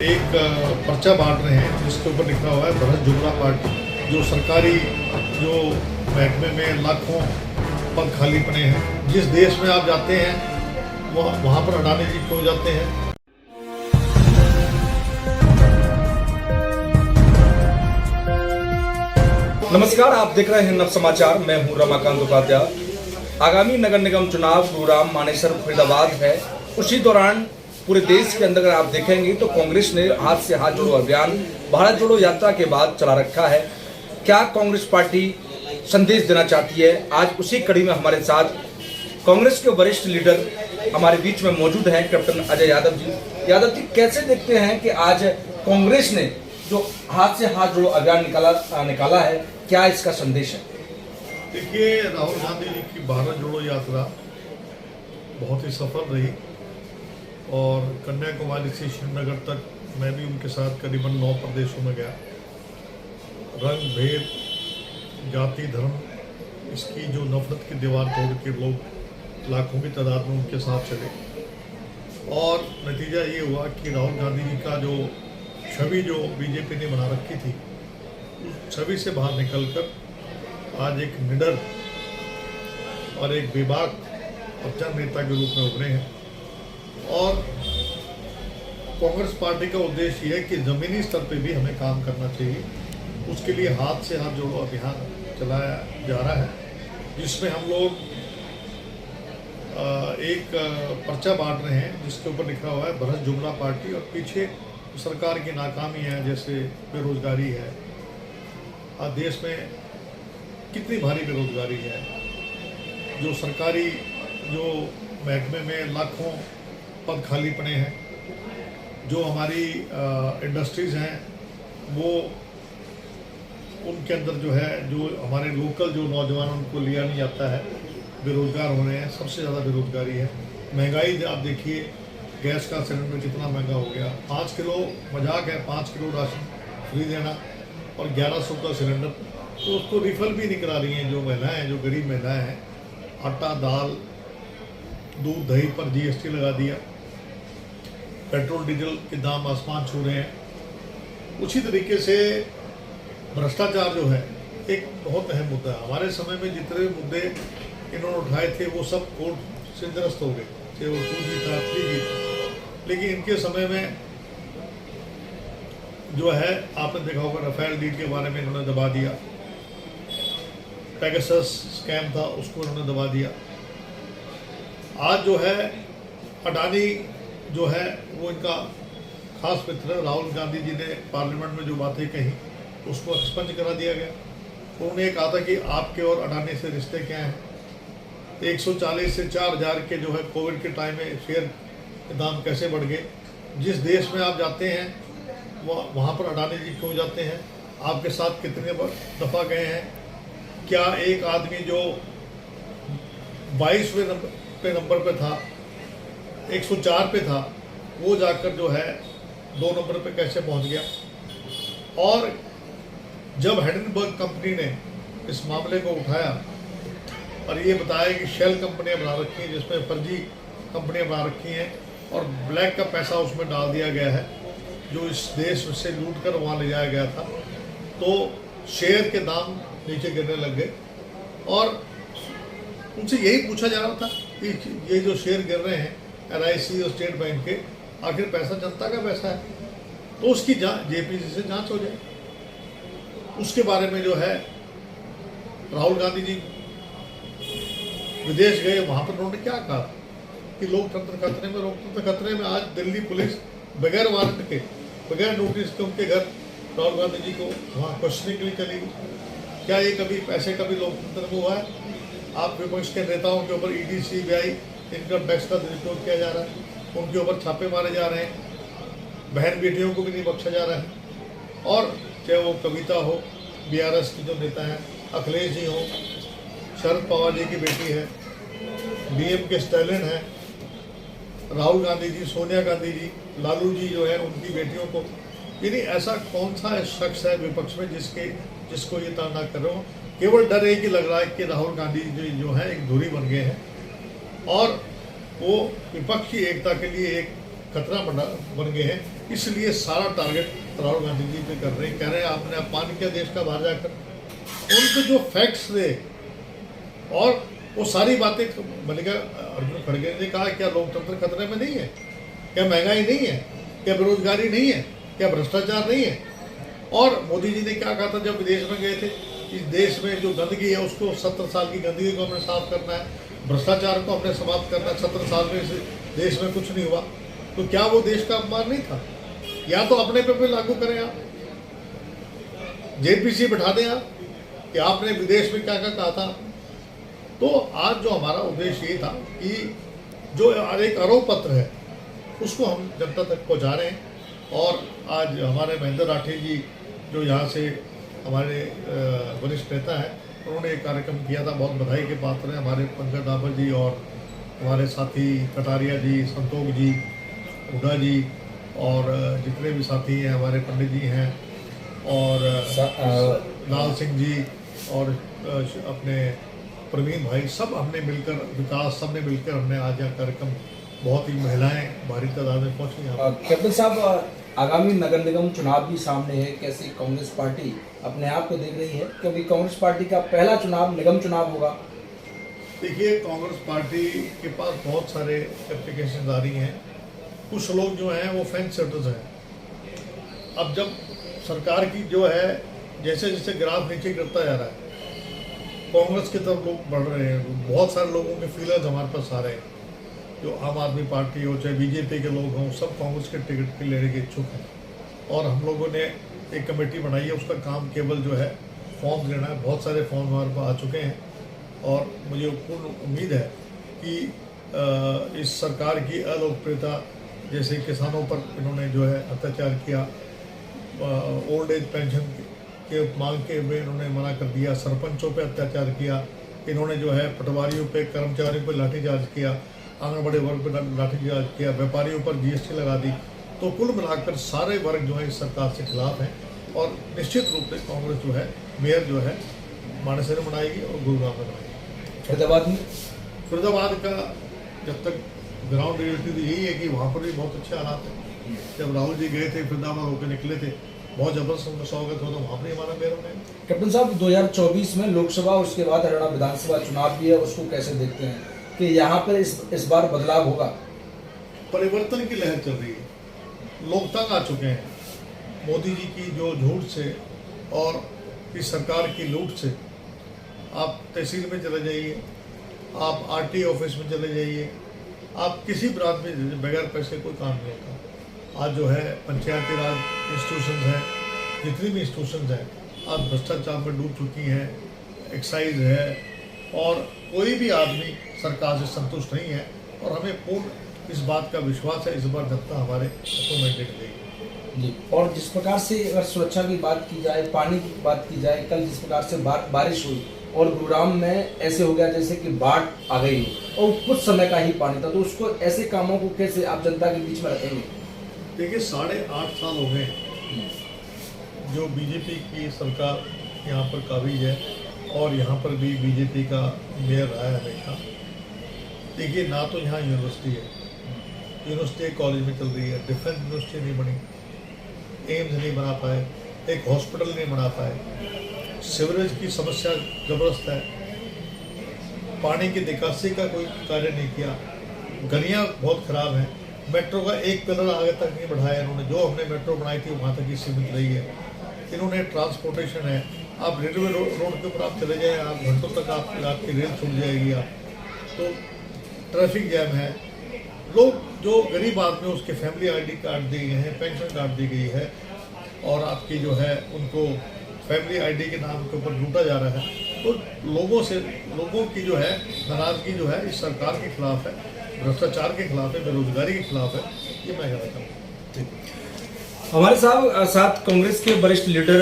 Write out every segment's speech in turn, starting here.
एक पर्चा बांट रहे हैं जिसके ऊपर लिखा हुआ है भारत जुमला पार्टी। जो सरकारी जो महकमे में लाखों पद खाली पड़े हैं, जिस देश में आप जाते हैं वहाँ पर अडानी जी खो जाते हैं। नमस्कार, आप देख रहे हैं नव समाचार। मैं हूं रमाकांत उपाध्याय। आगामी नगर निगम चुनाव गुरुग्राम, मानेसर, फरीदाबाद है। उसी दौरान पूरे देश के अंदर अगर आप देखेंगे तो कांग्रेस ने हाथ से हाथ जोड़ो अभियान भारत जोड़ो यात्रा के बाद चला रखा है। क्या कांग्रेस पार्टी संदेश देना चाहती है? आज उसी कड़ी में हमारे साथ कांग्रेस के वरिष्ठ लीडर हमारे बीच में मौजूद हैं, कैप्टन अजय यादव जी। यादव जी, कैसे देखते हैं कि आज कांग्रेस ने जो हाथ से हाथ जोड़ो अभियान निकाला है, क्या इसका संदेश है? देखिए, राहुल गांधी जी की भारत जोड़ो यात्रा बहुत ही सफल रही और कन्याकुमारी से श्रीनगर तक मैं भी उनके साथ करीबन 9 प्रदेशों में गया। रंग भेद, जाति, धर्म, इसकी जो नफरत की दीवार तोड़ के लोग लाखों की तादाद में उनके साथ चले और नतीजा ये हुआ कि राहुल गांधी जी का जो छवि जो बीजेपी ने बना रखी थी, उस छवि से बाहर निकलकर आज एक निडर और एक बेबाक प्रचार नेता के रूप में उभरे हैं। और कांग्रेस पार्टी का उद्देश्य ये है कि ज़मीनी स्तर पे भी हमें काम करना चाहिए। उसके लिए हाथ से हाथ जोड़ो अभियान चलाया जा रहा है, जिसमें हम लोग एक पर्चा बांट रहे हैं जिसके ऊपर लिखा हुआ है भारत जुमला पार्टी। और पीछे सरकार की नाकामी है, जैसे बेरोजगारी है। आज देश में कितनी भारी बेरोजगारी है। जो सरकारी जो महकमे में लाखों पद खाली पड़े हैं। जो हमारी इंडस्ट्रीज़ हैं वो उनके अंदर जो है, जो हमारे लोकल जो नौजवान उनको लिया नहीं जाता है, बेरोजगार हो रहे हैं। सबसे ज़्यादा बेरोजगारी है। महंगाई आप देखिए, गैस का सिलेंडर कितना महंगा हो गया। 5 किलो, मजाक है, 5 किलो राशन फ्री देना और 1100 का सिलेंडर, तो उसको रिफल भी नहीं करा रही हैं जो महिलाएँ, जो गरीब महिलाएँ हैं। आटा, दाल, दूध, दही पर जीएसटी लगा दिया। पेट्रोल डीजल के दाम आसमान छू रहे हैं। उसी तरीके से भ्रष्टाचार जो है एक बहुत अहम मुद्दा है। हमारे समय में जितने मुद्दे इन्होंने उठाए थे वो सब कोर्ट से निरस्त हो गए, चाहे वो 2G था, 3G था। लेकिन इनके समय में जो है, आपने देखा होगा, राफेल डील के बारे में इन्होंने दबा दिया। पेगासस स्कैम था, उसको इन्होंने दबा दिया। आज जो है अडानी जो है वो इनका खास मित्र है। राहुल गांधी जी ने पार्लियामेंट में जो बातें कही उसको एक्सपंज करा दिया गया। उन्होंने ये कहा था कि आपके और अडानी से रिश्ते क्या हैं। 140 से 4000 के जो है कोविड के टाइम में शेयर के दाम कैसे बढ़ गए। जिस देश में आप जाते हैं वहाँ पर अडानी जी क्यों जाते हैं। आपके साथ कितने दफ़ा गए हैं। क्या एक आदमी जो 22वें नंबर पे था, 104 पे था, वो जाकर जो है 2 नंबर पे कैसे पहुंच गया। और जब हिंडनबर्ग कंपनी ने इस मामले को उठाया और ये बताया कि शेल कंपनियां बना रखी हैं, जिसमें फर्जी कंपनियां बना रखी हैं और ब्लैक का पैसा उसमें डाल दिया गया है जो इस देश से लूट कर वहाँ ले जाया गया था, तो शेयर के दाम नीचे गिरने लग गए। और उनसे यही पूछा जा रहा था कि ये जो शेयर गिर रहे हैं LIC और स्टेट बैंक के, आखिर पैसा जनता का पैसा है, तो उसकी JPC से जांच हो जाए। उसके बारे में जो है राहुल गांधी जी विदेश गए, वहाँ पर उन्होंने क्या कहा कि लोकतंत्र खतरे में, लोकतंत्र खतरे में। आज दिल्ली पुलिस बगैर वारंट के, बगैर नोटिस के उनके घर राहुल गांधी जी को वहाँ क्वेश्चनिंग के लिए चली गई। क्या ये कभी पैसे कभी लोकतंत्र में हुआ है? आप विपक्ष के नेताओं के ऊपर ED, CBI, इनकम टैक्स का दुरुपयोग किया जा रहा है। उनके ऊपर छापे मारे जा रहे हैं। बहन बेटियों को भी नहीं बख्शा जा रहा है। और चाहे वो कविता हो, BRS की जो नेता हैं, अखिलेश जी हो, शरद पवार जी की बेटी है, DM के स्टैलिन है, राहुल गांधी जी, सोनिया गांधी जी, लालू जी जो है, उनकी बेटियों को, यानी ऐसा कौन सा शख्स है विपक्ष में जिसको ये ताना कर रहे हो। केवल डर एक ही लग रहा है कि राहुल गांधी जी जो है एक धुरी बन गए हैं और वो विपक्ष की एकता के लिए एक खतरा बन गए हैं। इसलिए सारा टारगेट राहुल गांधी जी पे कर रहे हैं। कह रहे हैं आपने अपमान किया देश का बाहर जाकर। उनके जो फैक्ट्स थे और वो सारी बातें मल्लिकार्जुन अर्जुन खड़गे ने कहा, क्या लोकतंत्र खतरे में नहीं है, क्या महंगाई नहीं है, क्या बेरोजगारी नहीं है, क्या भ्रष्टाचार नहीं है। और मोदी जी ने क्या कहा था जब विदेश में गए थे, इस देश में जो गंदगी है उसको 70 साल की गंदगी को हमने साफ करना है, भ्रष्टाचार को हमने समाप्त करना है। 70 साल में इस देश में कुछ नहीं हुआ, तो क्या वो देश का अपमान नहीं था? या तो अपने पे लागू करें आप, जेपीसी बैठा दें आप कि आपने विदेश में क्या क्या कहा था। तो आज जो हमारा उद्देश्य ये था कि जो एक आरोप पत्र है उसको हम जनता तक पहुंचा रहे हैं। और आज हमारे महेंद्र राठी जी जो यहाँ से हमारे वरिष्ठ नेता हैं, उन्होंने एक कार्यक्रम किया था, बहुत बधाई के पात्र हैं हमारे पंकज डाबर जी और हमारे साथी कटारिया जी, संतोष जी, हुड्डा जी और जितने भी साथी हैं, हमारे पंडित जी हैं और लाल सिंह जी और अपने प्रवीण भाई, सब हमने मिलकर, विकास, सब ने मिलकर हमने आज यह कार्यक्रम, बहुत ही महिलाएं भारी तादाद में पहुंची यहाँ। कैप्टन साहब, आगामी नगर निगम चुनाव भी सामने है, कैसे कांग्रेस पार्टी अपने आप को देख रही है, क्योंकि कांग्रेस पार्टी का पहला चुनाव निगम चुनाव होगा। देखिए, कांग्रेस पार्टी के पास बहुत सारे एप्लीकेशन आ रही हैं। कुछ लोग जो हैं वो फैन सेटर्स हैं। अब जब सरकार की जो है, जैसे जैसे ग्राफ नीचे गिरता जा रहा है, कांग्रेस की तरफ लोग बढ़ रहे हैं। बहुत सारे लोगों के फीलर्स हमारे पास आ रहे हैं, जो आम आदमी पार्टी हो चाहे बीजेपी के लोग हों, सब कांग्रेस के टिकट के लेने के इच्छुक हैं। और हम लोगों ने एक कमेटी बनाई है, उसका काम केवल जो है फॉर्म लेना है। बहुत सारे फॉर्म हमारे पास आ चुके हैं और मुझे पूर्ण उम्मीद है कि इस सरकार की अलोकप्रियता, जैसे किसानों पर इन्होंने जो है अत्याचार किया, ओल्ड एज पेंशन के मांग के हुए इन्होंने मना कर दिया, सरपंचों पे अत्याचार किया, इन्होंने जो है पटवारियों पे, कर्मचारियों पे लाठीचार्ज किया, आंगनबाड़ी वर्ग पर लाठीचार्ज किया, व्यापारियों पर जीएसटी लगा दी। तो कुल मिलाकर सारे वर्ग जो है इस सरकार से खिलाफ हैं और निश्चित रूप से कांग्रेस जो है मेयर जो है मानेसर में बनाएगी और गुरुग्राम में बनाएगी। फरीदाबाद का जब तक ग्राउंड रियलिटी तो यही है कि वहाँ पर भी बहुत अच्छे हालात हैं। जब राहुल जी गए थे, फरीदाबाद होकर निकले थे, बहुत जबरदस्त उनका स्वागत हुआ, तो वहाँ पर हमारा मेयर बनाएंगे। कैप्टन साहब, 2024 में लोकसभा, उसके बाद हरियाणा विधानसभा चुनाव भी है, उसको कैसे देखते हैं कि यहाँ पर इस बार बदलाव होगा? परिवर्तन की लहर चल रही है, लोग तंग आ चुके हैं मोदी जी की जो झूठ से और इस सरकार की लूट से। आप तहसील में चले जाइए, आप आरटी ऑफिस में चले जाइए, आप किसी ब्रांच में बगैर पैसे कोई काम नहीं होता। आज जो है पंचायती राज इंस्टीट्यूशंस हैं, जितनी भी इंस्टीट्यूशंस हैं, आज भ्रष्टाचार में डूब चुकी हैं, एक्साइज है, और कोई भी आदमी सरकार से संतुष्ट नहीं है। और हमें पूर्ण इस बात का विश्वास है, इस बार जनता हमारे हाथों में टिक देगी जी। और जिस प्रकार से अगर सुरक्षा की बात की जाए, पानी की बात की जाए, कल जिस प्रकार से बारिश हुई और गुरुग्राम में ऐसे हो गया जैसे कि बाढ़ आ गई और कुछ समय का ही पानी था, तो उसको, ऐसे कामों को कैसे आप जनता के बीच में रखेंगे? देखिए, 8.5 साल हो गए जो बीजेपी की सरकार यहाँ पर काबिज है और यहाँ पर भी बीजेपी का मेयर रहा है हमेशा। देखिए, ना तो यहाँ यूनिवर्सिटी है, यूनिवर्सिटी एक कॉलेज में चल रही है, डिफेंस यूनिवर्सिटी नहीं बनी, एम्स नहीं बना पाए, एक हॉस्पिटल नहीं बना पाए, सीवरेज की समस्या ज़बरदस्त है, पानी की निकासी का कोई कार्य नहीं किया, गलियाँ बहुत ख़राब हैं, मेट्रो का एक पिलर आगे तक नहीं बढ़ाया इन्होंने। जो हमने मेट्रो बनाई थी वहाँ तक ही सीमित रही है। इन्होंने ट्रांसपोर्टेशन है, आप रेलवे रोड के ऊपर आप चले जाएँ, आप घंटों तक आपकी रेल छूट जाएगी। आप तो ट्रैफिक जैम है, लोग जो गरीब आदमी उसके फैमिली आईडी कार्ड दिए गए हैं, पेंशन कार्ड दी गई है और आपकी जो है उनको फैमिली आईडी के नाम के ऊपर लूटा जा रहा है। तो लोगों की जो है नाराज़गी जो है इस सरकार के खिलाफ है, भ्रष्टाचार के खिलाफ है, बेरोजगारी के खिलाफ है। ये मैं कहना चाहूँगा। हमारे साथ कांग्रेस के वरिष्ठ लीडर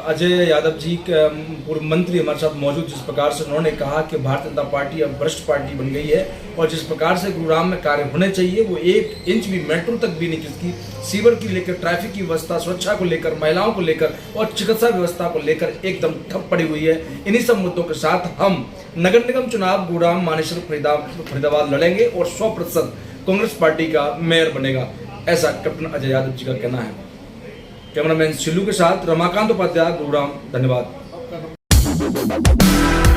अजय यादव जी, पूर्व मंत्री, हमारे साथ मौजूद। जिस प्रकार से उन्होंने कहा कि भारतीय जनता पार्टी अब भ्रष्ट पार्टी बन गई है और जिस प्रकार से गुरुग्राम में कार्य होने चाहिए वो 1 इंच भी, मेट्रो तक भी नहीं, जिसकी सीवर की लेकर, ट्रैफिक की व्यवस्था, सुरक्षा को लेकर, महिलाओं को लेकर और चिकित्सा व्यवस्था को लेकर एकदम ठप पड़ी हुई है। इन्हीं सब मुद्दों के साथ हम नगर निगम चुनाव गुरुग्राम, मानेसर, फरीदाबाद लड़ेंगे और 100% कांग्रेस पार्टी का मेयर बनेगा। ऐसा कैप्टन अजय यादव जी का कहना है। कैमरामैन सिल्लू के साथ रमाकांत उपाध्याय, गुरुग्राम। धन्यवाद। आपका